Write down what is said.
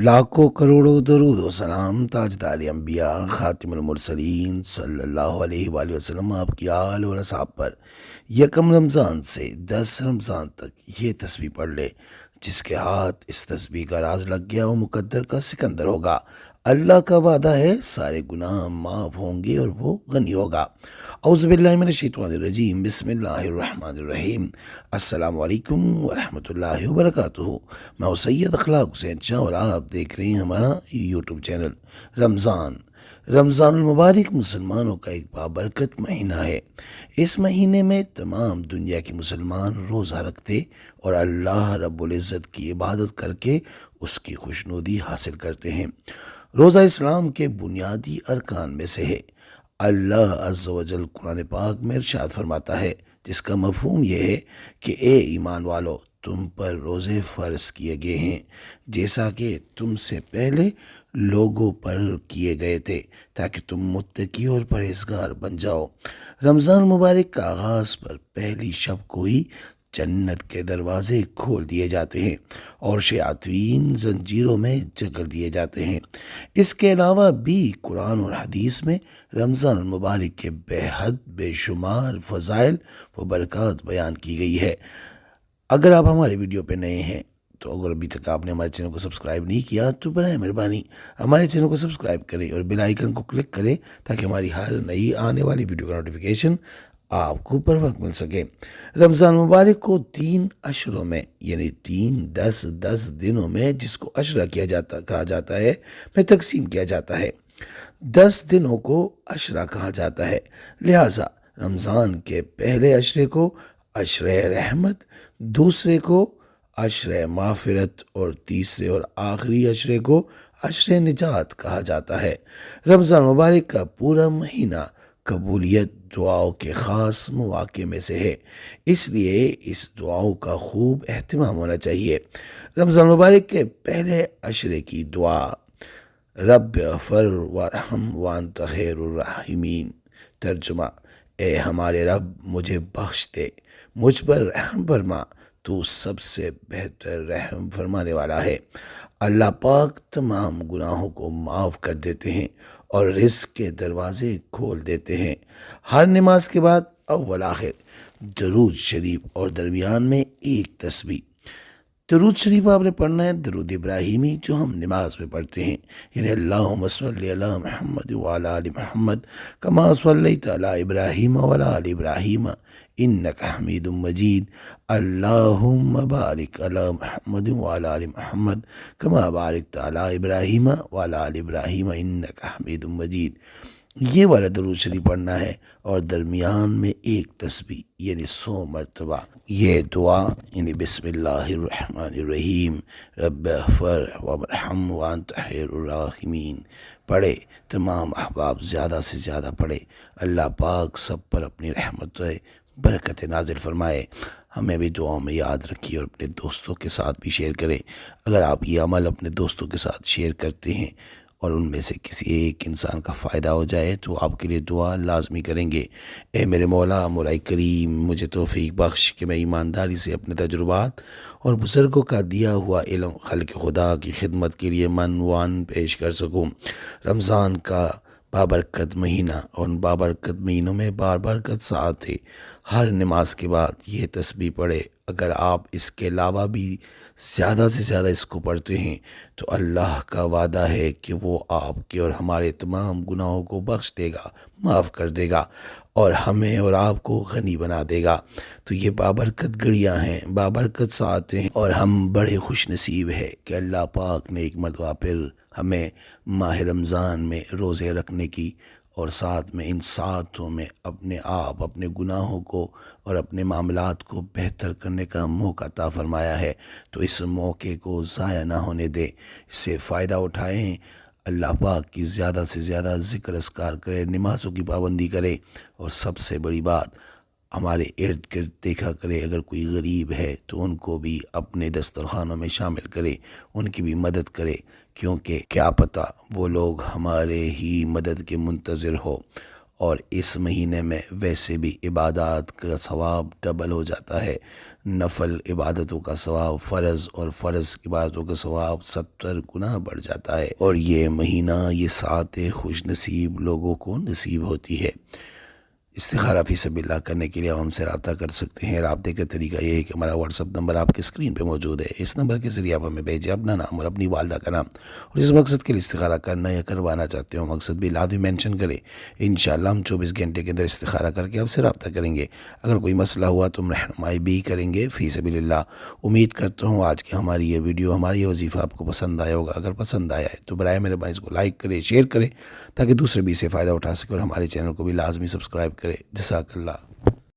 لاکھوں کروڑوں درود و سلام تاجدار انبیاء خاتم المرسلین صلی اللہ علیہ وآلہ وسلم آپ کی آل اور اصحاب پر یکم رمضان سے 10 رمضان تک یہ تسبیح پڑھ لے۔ جس کے ہاتھ اس تسبیح کا راز لگ گیا وہ مقدر کا سکندر ہوگا۔ اللہ کا وعدہ ہے سارے گناہ معاف ہوں گے اور وہ غنی ہوگا۔ اعوذ باللہ من الشیطان الرجیم، بسم اللہ الرحمن الرحیم۔ السلام علیکم ورحمۃ اللہ وبرکاتہ۔ میں سید اخلاق حسین شاہ اور آپ دیکھ رہے ہیں ہمارا یوٹیوب چینل۔ رمضان المبارک مسلمانوں کا ایک بابرکت مہینہ ہے۔ اس مہینے میں تمام دنیا کے مسلمان روزہ رکھتے اور اللہ رب العزت کی عبادت کر کے اس کی خوشنودی حاصل کرتے ہیں۔ روزہ اسلام کے بنیادی ارکان میں سے ہے۔ اللہ عز و جل قرآن پاک میں ارشاد فرماتا ہے، جس کا مفہوم یہ ہے کہ اے ایمان والو، تم پر روزے فرض کیے گئے ہیں جیسا کہ تم سے پہلے لوگوں پر کیے گئے تھے، تاکہ تم متقی اور پرہیزگار بن جاؤ۔ رمضان مبارک کا آغاز پر پہلی شب کو ہی جنت کے دروازے کھول دیے جاتے ہیں اور شیاطین زنجیروں میں جکڑ دیے جاتے ہیں۔ اس کے علاوہ بھی قرآن اور حدیث میں رمضان المبارک کے بے حد بے شمار فضائل و برکات بیان کی گئی ہے۔ اگر آپ ہمارے ویڈیو پہ نئے ہیں تو اگر ابھی تک آپ نے ہمارے چینل کو سبسکرائب نہیں کیا تو برائے مہربانی ہمارے چینل کو سبسکرائب کریں اور بیل آئیکن کو کلک کریں تاکہ ہماری ہر نئی آنے والی ویڈیو کا نوٹیفیکیشن آپ کو پر وقت مل سکے۔ رمضان مبارک کو 3 اشروں میں یعنی 10 دنوں میں، جس کو اشرہ کہا جاتا ہے، میں تقسیم کیا جاتا ہے۔ 10 دنوں کو اشرہ کہا جاتا ہے، لہٰذا رمضان کے پہلے اشرے کو عشرِ رحمت، دوسرے کو عشرِ مغفرت اور تیسرے اور آخری عشرے کو عشرِ نجات کہا جاتا ہے۔ رمضان مبارک کا پورا مہینہ قبولیت دعاؤں کے خاص مواقع میں سے ہے، اس لیے اس دعاؤں کا خوب اہتمام ہونا چاہیے۔ رمضان مبارک کے پہلے عشرے کی دعا: رب اغفر وارحم وانت خیر الراحمین۔ ترجمہ: اے ہمارے رب، مجھے بخش دے، مجھ پر رحم فرما، تو سب سے بہتر رحم فرمانے والا ہے۔ اللہ پاک تمام گناہوں کو معاف کر دیتے ہیں اور رزق کے دروازے کھول دیتے ہیں۔ ہر نماز کے بعد اول آخر درود شریف اور درمیان میں ایک تسبیح۔ درود شریف آپ نے پڑھنا ہے درود ابراہیمی، جو ہم نماز میں پڑھتے ہیں، یعنی اللہم صلی علی محمد وعلی آل محمد کما صلیت علی ابراہیم وعلی آل ابراہیم انک حمید مجید، اللہم بارک علی محمد وعلی آل محمد کما بارکت علی ابراہیم وعلی آل ابراہیم انک حمید مجید۔ یہ والا درود شریف پڑھنا ہے اور درمیان میں ایک تسبیح یعنی 100 مرتبہ یہ دعا یعنی بسم اللہ الرحمن الرحیم رب اغفر وارحم وانت خیر الراحمین پڑھے۔ تمام احباب زیادہ سے زیادہ پڑھے، اللہ پاک سب پر اپنی رحمت برکت نازل فرمائے۔ ہمیں بھی دعاؤں میں یاد رکھیے اور اپنے دوستوں کے ساتھ بھی شیئر کریں۔ اگر آپ یہ عمل اپنے دوستوں کے ساتھ شیئر کرتے ہیں اور ان میں سے کسی ایک انسان کا فائدہ ہو جائے تو آپ کے لیے دعا لازمی کریں گے۔ اے میرے مولا کریم، مجھے توفیق بخش کہ میں ایمانداری سے اپنے تجربات اور بزرگوں کا دیا ہوا علم خلق خدا کی خدمت کے لیے منوان پیش کر سکوں۔ رمضان کا بابرکت مہینہ، اور ان بابرکت مہینوں میں بابرکت ساعت ہے۔ ہر نماز کے بعد یہ تسبیح پڑھے۔ اگر آپ اس کے علاوہ بھی زیادہ سے زیادہ اس کو پڑھتے ہیں تو اللہ کا وعدہ ہے کہ وہ آپ کے اور ہمارے تمام گناہوں کو بخش دے گا، معاف کر دے گا اور ہمیں اور آپ کو غنی بنا دے گا۔ تو یہ بابرکت گھڑیاں ہیں، بابرکت ساعتیں ہیں، اور ہم بڑے خوش نصیب ہے کہ اللہ پاک نے ایک مرتبہ پھر ہمیں ماہ رمضان میں روزے رکھنے کی اور ساتھ میں ان ساعتوں میں اپنے آپ، اپنے گناہوں کو اور اپنے معاملات کو بہتر کرنے کا موقع عطا فرمایا ہے۔ تو اس موقع کو ضائع نہ ہونے دیں، اس سے فائدہ اٹھائیں، اللہ پاک کی زیادہ سے زیادہ ذکر اذکار کرے، نمازوں کی پابندی کرے، اور سب سے بڑی بات ہمارے ارد گرد دیکھا کرے اگر کوئی غریب ہے تو ان کو بھی اپنے دسترخوانوں میں شامل کرے، ان کی بھی مدد کرے، کیونکہ کیا پتہ وہ لوگ ہمارے ہی مدد کے منتظر ہو اور اس مہینے میں ویسے بھی عبادات کا ثواب ڈبل ہو جاتا ہے، نفل عبادتوں کا ثواب فرض اور فرض عبادتوں کا ثواب 70 گنا بڑھ جاتا ہے، اور یہ مہینہ یہ سات خوش نصیب لوگوں کو نصیب ہوتی ہے۔ استخارہ فی سبیل اللہ کرنے کے لیے آپ ہم سے رابطہ کر سکتے ہیں۔ رابطے کا طریقہ یہ ہے کہ ہمارا واٹس ایپ نمبر آپ کی اسکرین پہ موجود ہے، اس نمبر کے ذریعے آپ ہمیں بھیجیں اپنا نام اور اپنی والدہ کا نام، اور جس مقصد کے لیے استخارہ کرنا یا کروانا چاہتے ہو مقصد بھی لازمی مینشن کریں۔ انشاءاللہ ہم 24 گھنٹے کے اندر استخارہ کر کے آپ سے رابطہ کریں گے۔ اگر کوئی مسئلہ ہوا تو ہم رہنمائی بھی کریں گے فی سبیل اللہ۔ امید کرتا ہوں آج کی ہماری یہ ویڈیو، ہماری یہ وظیفہ آپ کو پسند آیا ہوگا۔ اگر پسند آیا ہے تو برائے مہربانی اس کو لائک کرے، شیئر کرے، تاکہ دوسرے بھی اسے فائدہ اٹھا سکے، اور ہمارے چینل کو بھی لازمی سبسکرائب کرے۔ جزاک اللہ۔